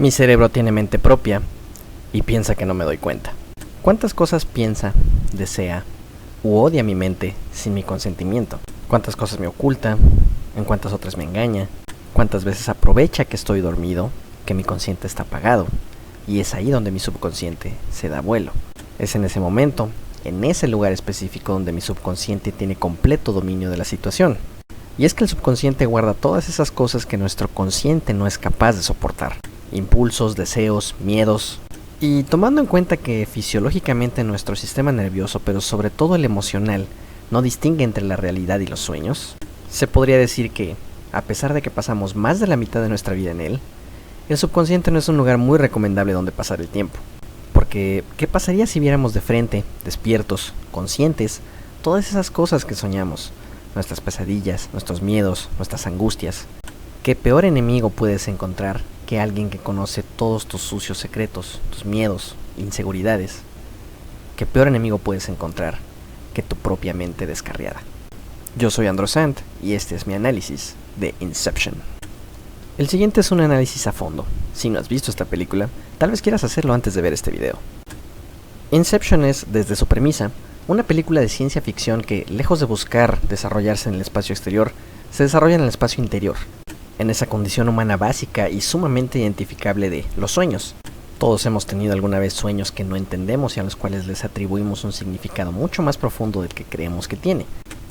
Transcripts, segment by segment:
Mi cerebro tiene mente propia y piensa que no me doy cuenta. ¿Cuántas cosas piensa, desea u odia mi mente sin mi consentimiento? ¿Cuántas cosas me oculta? ¿En cuántas otras me engaña? ¿Cuántas veces aprovecha que estoy dormido, que mi consciente está apagado? Y es ahí donde mi subconsciente se da vuelo. Es en ese momento, en ese lugar específico donde mi subconsciente tiene completo dominio de la situación. Y es que el subconsciente guarda todas esas cosas que nuestro consciente no es capaz de soportar. Impulsos, deseos, miedos. Y tomando en cuenta que fisiológicamente nuestro sistema nervioso, pero sobre todo el emocional, no distingue entre la realidad y los sueños, se podría decir que, a pesar de que pasamos más de la mitad de nuestra vida en él, el subconsciente no es un lugar muy recomendable donde pasar el tiempo. Porque, ¿qué pasaría si viéramos de frente, despiertos, conscientes, todas esas cosas que soñamos? Nuestras pesadillas, nuestros miedos, nuestras angustias. ¿Qué peor enemigo puedes encontrar que alguien que conoce todos tus sucios secretos, tus miedos, inseguridades? ¿Qué peor enemigo puedes encontrar que tu propia mente descarriada? Yo soy Andrew Sant y este es mi análisis de Inception. El siguiente es un análisis a fondo. Si no has visto esta película, tal vez quieras hacerlo antes de ver este video. Inception es, desde su premisa, una película de ciencia ficción que, lejos de buscar desarrollarse en el espacio exterior, se desarrolla en el espacio interior, en esa condición humana básica y sumamente identificable de los sueños. Todos hemos tenido alguna vez sueños que no entendemos y a los cuales les atribuimos un significado mucho más profundo del que creemos que tiene.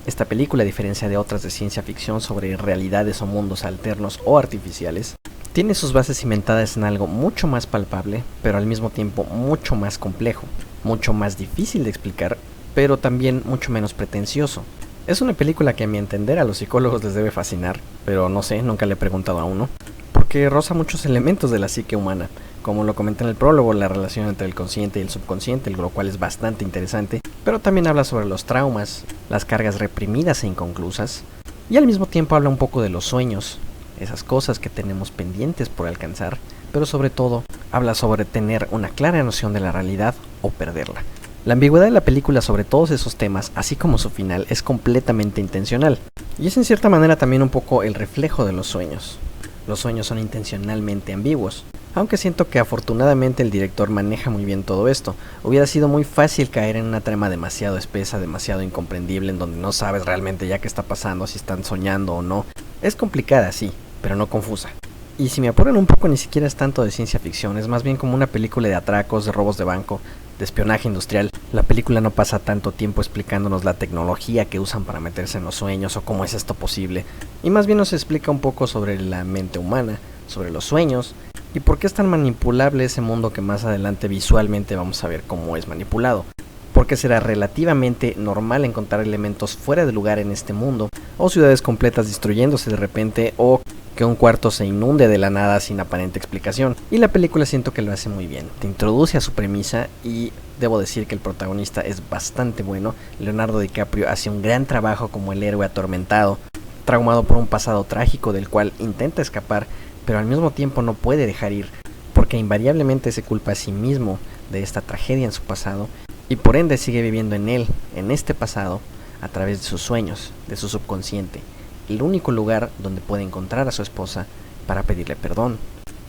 Esta película, a diferencia de otras de ciencia ficción sobre realidades o mundos alternos o artificiales, tiene sus bases cimentadas en algo mucho más palpable, pero al mismo tiempo mucho más complejo, mucho más difícil de explicar, pero también mucho menos pretencioso. Es una película que a mi entender a los psicólogos les debe fascinar, pero no sé, nunca le he preguntado a uno, porque roza muchos elementos de la psique humana, como lo comenté en el prólogo, la relación entre el consciente y el subconsciente, lo cual es bastante interesante, pero también habla sobre los traumas, las cargas reprimidas e inconclusas, y al mismo tiempo habla un poco de los sueños, esas cosas que tenemos pendientes por alcanzar, pero sobre todo habla sobre tener una clara noción de la realidad o perderla. La ambigüedad de la película sobre todos esos temas, así como su final, es completamente intencional, y es en cierta manera también un poco el reflejo de los sueños. Los sueños son intencionalmente ambiguos, aunque siento que afortunadamente el director maneja muy bien todo esto. Hubiera sido muy fácil caer en una trama demasiado espesa, demasiado incomprendible, en donde no sabes realmente ya qué está pasando, si están soñando o no. Es complicada, sí, pero no confusa. Y si me apuran un poco, ni siquiera es tanto de ciencia ficción, es más bien como una película de atracos, de robos de banco, de espionaje industrial. La película no pasa tanto tiempo explicándonos la tecnología que usan para meterse en los sueños o cómo es esto posible, y más bien nos explica un poco sobre la mente humana, sobre los sueños, y por qué es tan manipulable ese mundo que más adelante visualmente vamos a ver cómo es manipulado. Porque será relativamente normal encontrar elementos fuera de lugar en este mundo, o ciudades completas destruyéndose de repente, o que un cuarto se inunde de la nada sin aparente explicación. Y la película siento que lo hace muy bien, te introduce a su premisa y debo decir que el protagonista es bastante bueno. Leonardo DiCaprio hace un gran trabajo como el héroe atormentado, traumado por un pasado trágico del cual intenta escapar, pero al mismo tiempo no puede dejar ir, porque invariablemente se culpa a sí mismo de esta tragedia en su pasado, y por ende sigue viviendo en él, en este pasado, a través de sus sueños, de su subconsciente, el único lugar donde puede encontrar a su esposa para pedirle perdón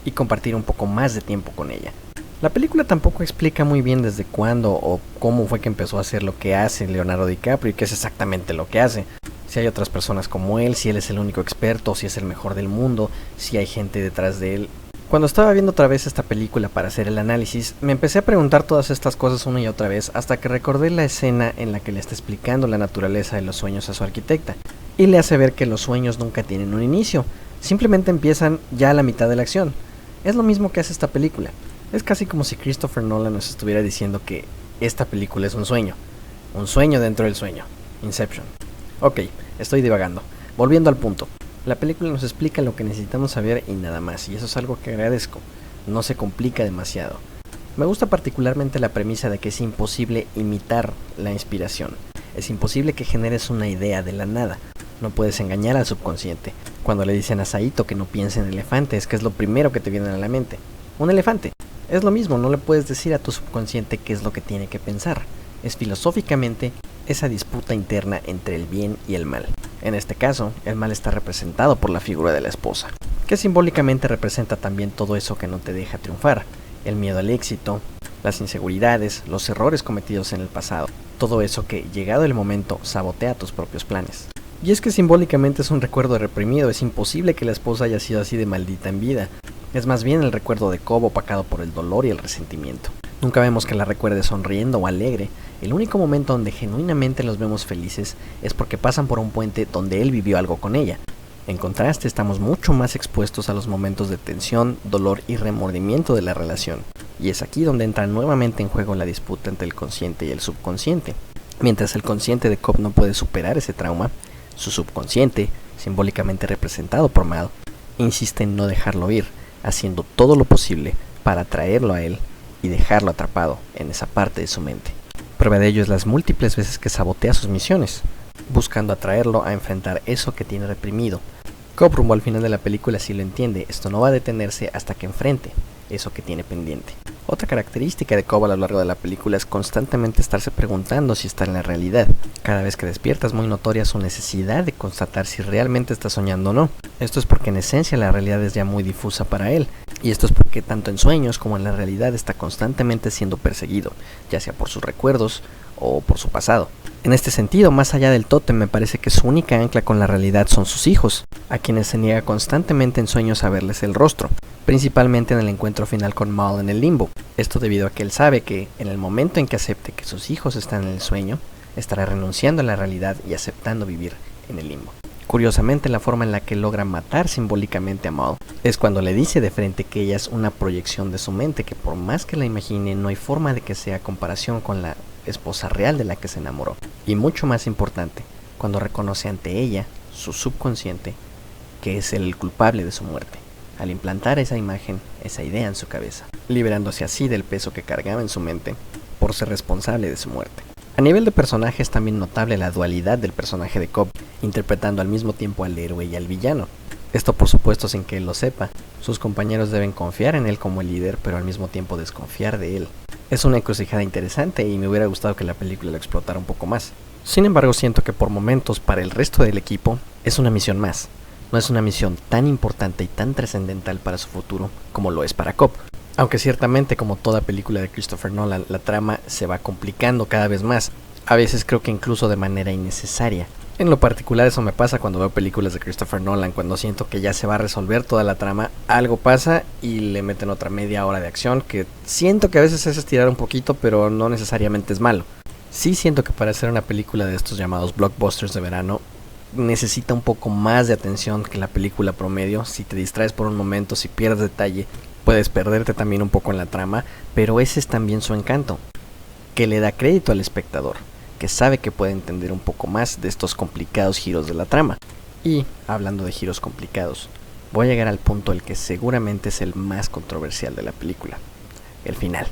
y compartir un poco más de tiempo con ella. La película tampoco explica muy bien desde cuándo o cómo fue que empezó a hacer lo que hace Leonardo DiCaprio y qué es exactamente lo que hace. Si hay otras personas como él, si él es el único experto, si es el mejor del mundo, si hay gente detrás de él. Cuando estaba viendo otra vez esta película para hacer el análisis, me empecé a preguntar todas estas cosas una y otra vez hasta que recordé la escena en la que le está explicando la naturaleza de los sueños a su arquitecta y le hace ver que los sueños nunca tienen un inicio, simplemente empiezan ya a la mitad de la acción. Es lo mismo que hace esta película. Es casi como si Christopher Nolan nos estuviera diciendo que esta película es un sueño dentro del sueño. Inception. Ok, estoy divagando. Volviendo al punto. La película nos explica lo que necesitamos saber y nada más, y eso es algo que agradezco. No se complica demasiado. Me gusta particularmente la premisa de que es imposible imitar la inspiración. Es imposible que generes una idea de la nada. No puedes engañar al subconsciente. Cuando le dicen a Saito que no piense en elefantes, que es lo primero que te viene a la mente. Un elefante. Es lo mismo, no le puedes decir a tu subconsciente qué es lo que tiene que pensar. Es filosóficamente esa disputa interna entre el bien y el mal. En este caso, el mal está representado por la figura de la esposa, que simbólicamente representa también todo eso que no te deja triunfar, el miedo al éxito, las inseguridades, los errores cometidos en el pasado, todo eso que, llegado el momento, sabotea tus propios planes. Y es que simbólicamente es un recuerdo reprimido, es imposible que la esposa haya sido así de maldita en vida. Es más bien el recuerdo de Cobb opacado por el dolor y el resentimiento. Nunca vemos que la recuerde sonriendo o alegre. El único momento donde genuinamente los vemos felices es porque pasan por un puente donde él vivió algo con ella. En contraste, estamos mucho más expuestos a los momentos de tensión, dolor y remordimiento de la relación. Y es aquí donde entra nuevamente en juego la disputa entre el consciente y el subconsciente. Mientras el consciente de Cobb no puede superar ese trauma, su subconsciente, simbólicamente representado por Mal, insiste en no dejarlo ir, haciendo todo lo posible para atraerlo a él y dejarlo atrapado en esa parte de su mente. Prueba de ello es las múltiples veces que sabotea sus misiones, buscando atraerlo a enfrentar eso que tiene reprimido. Cobb rumbo al final de la película sí lo entiende, esto no va a detenerse hasta que enfrente eso que tiene pendiente. Otra característica de Cobb a lo largo de la película es constantemente estarse preguntando si está en la realidad. Cada vez que despierta es muy notoria su necesidad de constatar si realmente está soñando o no. Esto es porque en esencia la realidad es ya muy difusa para él, y esto es porque tanto en sueños como en la realidad está constantemente siendo perseguido, ya sea por sus recuerdos o por su pasado. En este sentido, más allá del tótem, me parece que su única ancla con la realidad son sus hijos, a quienes se niega constantemente en sueños a verles el rostro, principalmente en el encuentro final con Mal en el limbo. Esto debido a que él sabe que, en el momento en que acepte que sus hijos están en el sueño, estará renunciando a la realidad y aceptando vivir en el limbo. Curiosamente, la forma en la que logra matar simbólicamente a Mal es cuando le dice de frente que ella es una proyección de su mente, que por más que la imagine, no hay forma de que sea comparación con la esposa real de la que se enamoró. Y mucho más importante, cuando reconoce ante ella, su subconsciente, que es el culpable de su muerte, al implantar esa imagen, esa idea en su cabeza, liberándose así del peso que cargaba en su mente por ser responsable de su muerte. A nivel de personaje es también notable la dualidad del personaje de Cobb, interpretando al mismo tiempo al héroe y al villano. Esto por supuesto sin que él lo sepa. Sus compañeros deben confiar en él como el líder, pero al mismo tiempo desconfiar de él. Es una encrucijada interesante y me hubiera gustado que la película lo explotara un poco más. Sin embargo, siento que por momentos para el resto del equipo es una misión más. No es una misión tan importante y tan trascendental para su futuro como lo es para Cobb. Aunque ciertamente, como toda película de Christopher Nolan, la trama se va complicando cada vez más, a veces creo que incluso de manera innecesaria. En lo particular eso me pasa cuando veo películas de Christopher Nolan, cuando siento que ya se va a resolver toda la trama, algo pasa y le meten otra media hora de acción que siento que a veces es estirar un poquito, pero no necesariamente es malo. Sí siento que para hacer una película de estos llamados blockbusters de verano, necesita un poco más de atención que la película promedio. Si te distraes por un momento, si pierdes detalle, puedes perderte también un poco en la trama, pero ese es también su encanto, que le da crédito al espectador, que sabe que puede entender un poco más de estos complicados giros de la trama. Y, hablando de giros complicados, voy a llegar al punto el que seguramente es el más controversial de la película, el final.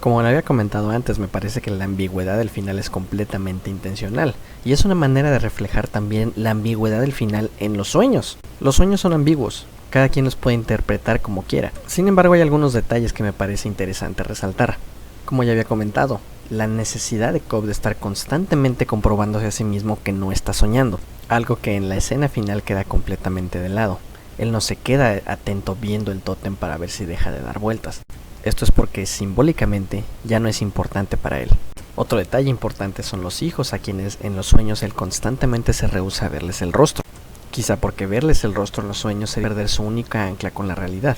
Como lo había comentado antes, me parece que la ambigüedad del final es completamente intencional, y es una manera de reflejar también la ambigüedad del final en los sueños. Los sueños son ambiguos, cada quien los puede interpretar como quiera. Sin embargo, hay algunos detalles que me parece interesante resaltar. Como ya había comentado, la necesidad de Cobb de estar constantemente comprobándose a sí mismo que no está soñando, algo que en la escena final queda completamente de lado. Él no se queda atento viendo el tótem para ver si deja de dar vueltas. Esto es porque simbólicamente ya no es importante para él. Otro detalle importante son los hijos, a quienes en los sueños él constantemente se rehúsa a verles el rostro. Quizá porque verles el rostro en los sueños sería perder su única ancla con la realidad.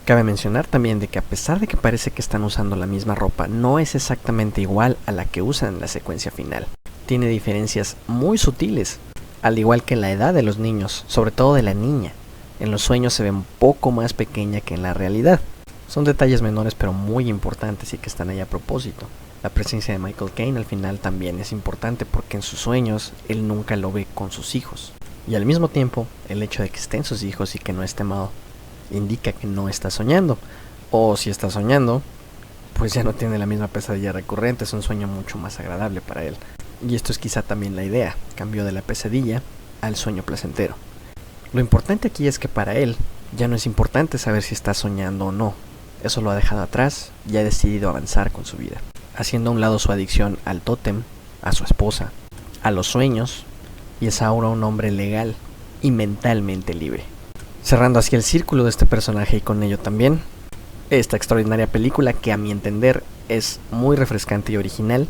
Cabe mencionar también de que a pesar de que parece que están usando la misma ropa, no es exactamente igual a la que usan en la secuencia final. Tiene diferencias muy sutiles, al igual que la edad de los niños, sobre todo de la niña. En los sueños se ve un poco más pequeña que en la realidad. Son detalles menores pero muy importantes y que están ahí a propósito. La presencia de Michael Caine al final también es importante porque en sus sueños él nunca lo ve con sus hijos. Y al mismo tiempo, el hecho de que estén sus hijos y que no esté Mal indica que no está soñando. O si está soñando, pues ya no tiene la misma pesadilla recurrente, es un sueño mucho más agradable para él. Y esto es quizá también la idea, cambió de la pesadilla al sueño placentero. Lo importante aquí es que para él ya no es importante saber si está soñando o no. Eso lo ha dejado atrás y ha decidido avanzar con su vida, haciendo a un lado su adicción al tótem, a su esposa, a los sueños, y es ahora un hombre legal y mentalmente libre. cerrando así el círculo de este personaje y con ello también esta extraordinaria película que a mi entender es muy refrescante y original,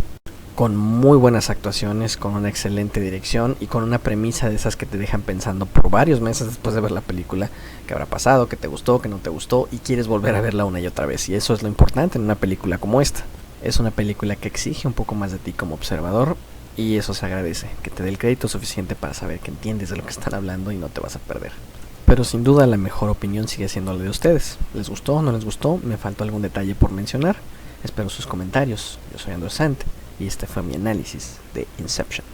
con muy buenas actuaciones, con una excelente dirección y con una premisa de esas que te dejan pensando por varios meses después de ver la película qué habrá pasado, qué te gustó, qué no te gustó y quieres volver a verla una y otra vez. Y eso es lo importante en una película como esta. Es una película que exige un poco más de ti como observador y eso se agradece, que te dé el crédito suficiente para saber que entiendes de lo que están hablando y no te vas a perder. Pero sin duda la mejor opinión sigue siendo la de ustedes. ¿Les gustó o no les gustó? ¿Me faltó algún detalle por mencionar? Espero sus comentarios. Yo soy Andrew Sant y este fue mi análisis de Inception.